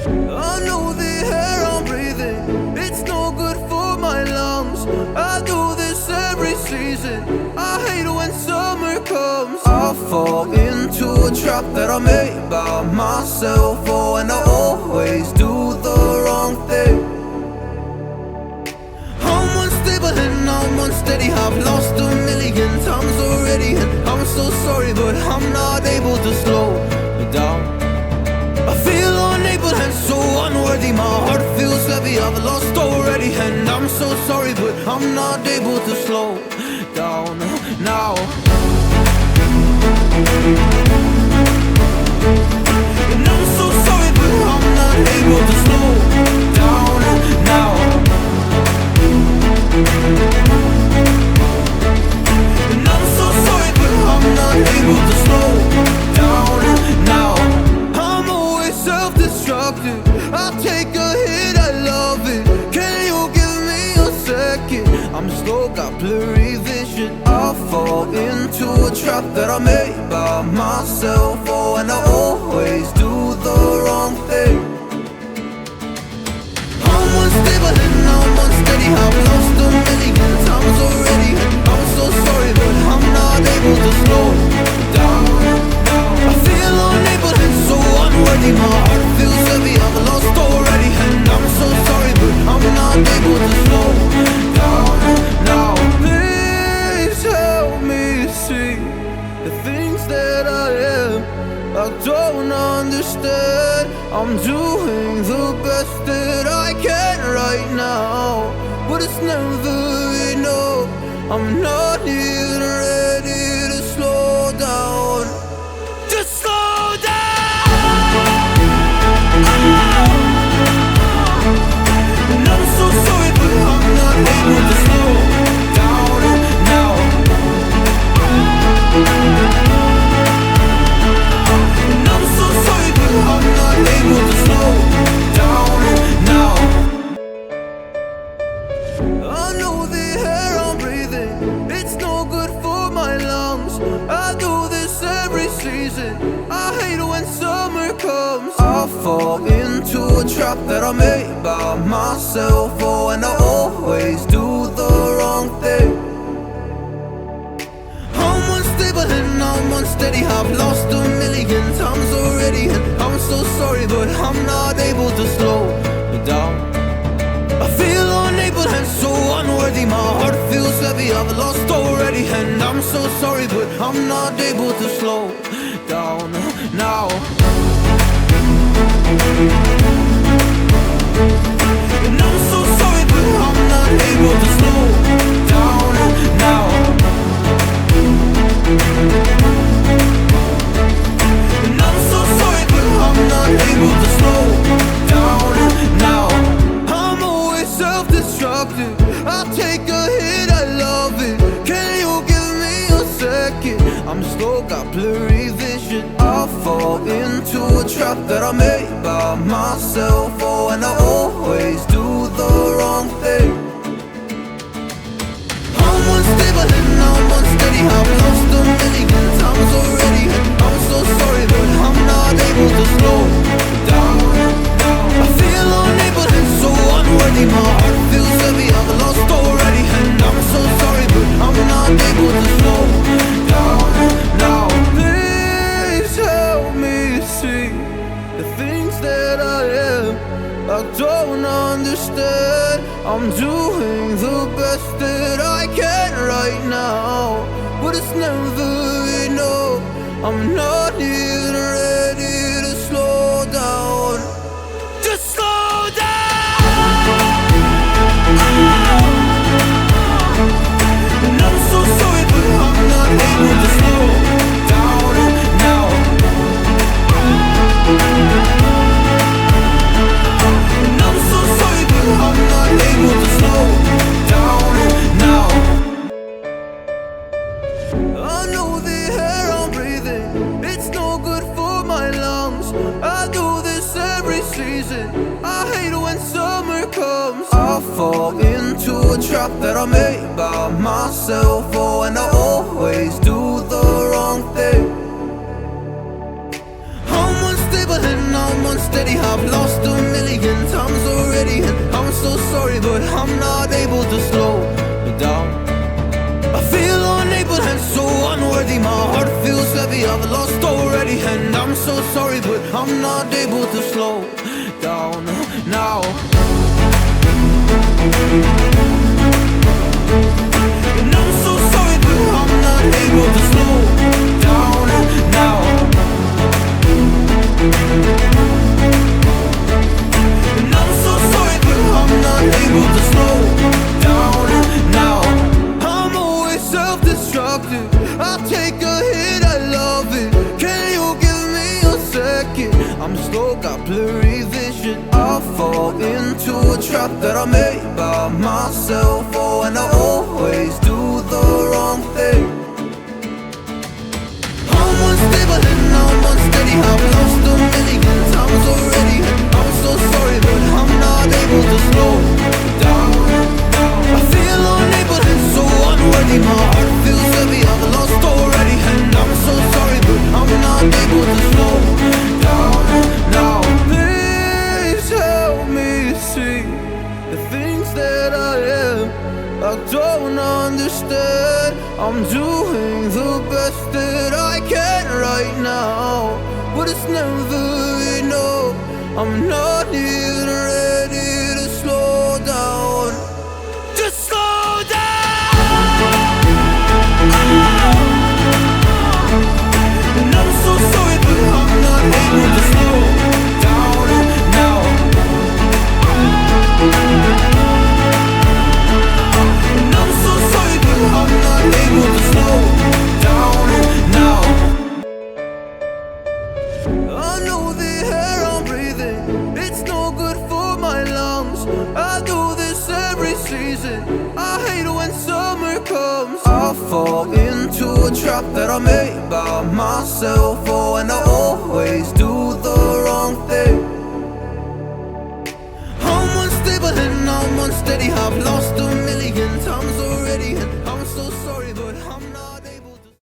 I know the air I'm breathing, it's no good for my lungs. I do this every season, I hate when summer comes. I fall into a trap that I made by myself. Oh, and I always do the wrong thing. I'm unstable and I'm unsteady, I've lost a million times already, and I'm so sorry, but I'm not able to slow down. I feel unable and so unworthy, my heart feels heavy, I've lost already, and I'm so sorry, but I'm not able to slow down now. And I'm so sorry, but I'm not able to slow down now. And I'm so sorry, but I'm not able to slow down now. I'm always self-destructive, I take a hit, I love it. Can you give me a second? I'm slow, got blurry vision. I fall into a trap that I made by myself. Oh, and I always do the wrong thing. I'm unstable and I'm unsteady, I've lost a million times already, and I'm so sorry, but I'm not able to slow down. I feel unable and so unworthy, my heart feels heavy, I've lost already, and I'm so sorry, but I'm not able to slow down now. Please help me see the things that I am, I don't understand. I'm doing the best that I can right now, but it's never enough. I'm not even ready to slow down. Just slow down. And I'm so sorry, but I'm not able to slow down now. And I'm so sorry, but I'm not able to slow down now. I know the air I'm breathing, it's no good for my lungs. I do this every season, I hate when summer comes. I fall into a trap that I made by myself. Oh, and I always do the wrong thing. I'm unstable and I'm unsteady, I've lost a million times already, and I'm so sorry, but I'm not able to slow down. I feel unable and so unworthy, my heart feels heavy, I've lost already, and I'm so sorry, but I'm not able to slow down now. And I'm so sorry, but I'm not able to slow down now. And I'm so sorry, but I'm not able to slow down now. I'm always self-destructive, I take a hit, I love it. Can you give me a second? I'm slow, got blurry vision. I fall into a trap that I made by myself. Oh, and I always do the wrong thing. I'm unstable and I'm unsteady, I've lost a million times already, and I'm so sorry, but I'm not able to slow down. I feel unable and so unworthy, my heart feels heavy, I've lost already, and I'm so sorry, but I'm not able to slow down now. Please help me see the things that I am, I don't understand. I'm doing the best that I can right now, but it's never enough. I'm not even ready to slow down. Just slow down. And I'm so sorry, but I'm not able to slow down now. And I'm so sorry, but I'm not able to slow down now. I know the air I'm breathing, it's no good for my lungs. I do this every season, I hate when summer comes. I fall into a trap that I made by myself. Oh, and I always do the wrong thing. I'm unstable and I'm unsteady, I've lost a but I'm not able to slow down now. And I'm so sorry, but I'm not able to slow down now. And I'm so sorry, but I'm not able to slow down now. I'm always self-destructive. I take a hit, I love it. Can you give me a second? I'm slow, got blurry vision. I fall into a trap that I made by myself. Oh, and I always do the wrong thing. I'm unstable and I'm unsteady. I've lost a million times already. I'm so sorry, but I'm not able to slow down. I feel unable and so unworthy. My heart feels heavy, I've lost already. And I'm so sorry, but I'm not able to slow down now. Please help me see the things that I am. I don't understand. I'm doing the best that I can right now, but it's never enough. I'm not even ready to slow down. Just slow down. And I'm so sorry, but I'm not able to slow down now. And I'm so sorry, but I'm not able to slow down now. I know the air I'm breathing, it's no good for my lungs. I do this every season, I hate when summer comes. I fall into a trap that I made by myself. Oh, and I always do the wrong thing. I'm unstable and I'm unsteady. I've lost a million times already, and I'm so sorry, but